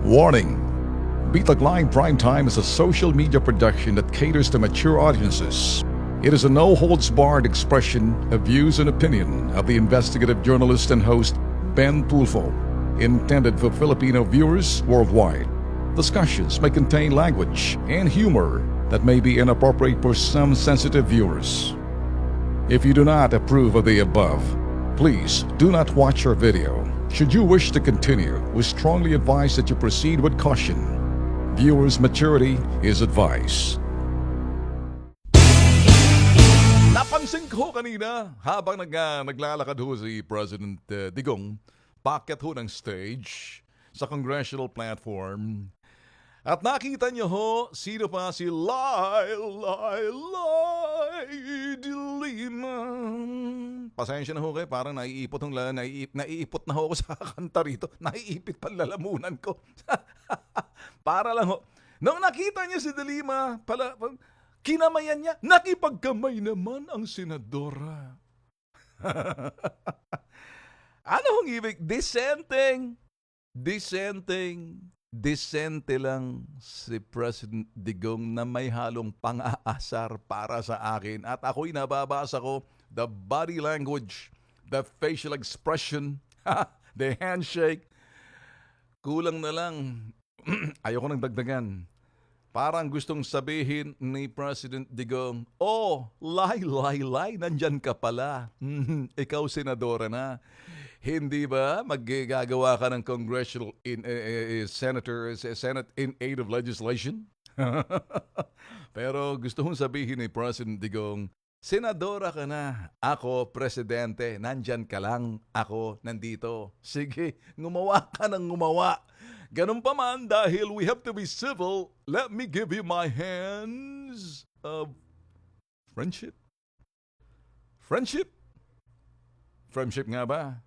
Warning! Bitag Line Primetime is a social media production that caters to mature audiences. It is a no-holds-barred expression of views and opinion of the investigative journalist and host Ben Tulfo, intended for Filipino viewers worldwide. Discussions may contain language and humor that may be inappropriate for some sensitive viewers. If you do not approve of the above, please do not watch our video. Should you wish to continue, we strongly advise that you proceed with caution. Viewers' maturity is advised. Napansin ko kanina habang naglalakad ho si President Digong, packet ho ng stage sa congressional platform. At nakita niyo ho, sino pa si Lai de Lima. Pasensya na ho kayo, parang naiipot na ho ako sa kanta rito. Naiipit pa lalamunan ko. Para lang ho. Nung nakita niya si de Lima, kinamayan niya, nakipagkamay naman ang senadora. Ano hong ibig? Disente lang si President Digong na may halong pang-aasar para sa akin. At ako'y nababasa ko the body language, the facial expression, the handshake. Kulang na lang. Ayoko nang dagdagan. Parang gustong sabihin ni President Digong, Lai, nandyan ka pala. Ikaw senadora na. Hindi ba maggagawa ka ng congressional Senate in aid of legislation? Pero gusto kong sabihin ni President Digong, senadora ka na, ako presidente, nandyan ka lang, ako nandito. Sige, ngumawa ka ng ngumawa. Ganun pa man, dahil we have to be civil, let me give you my hands of friendship. Friendship nga ba?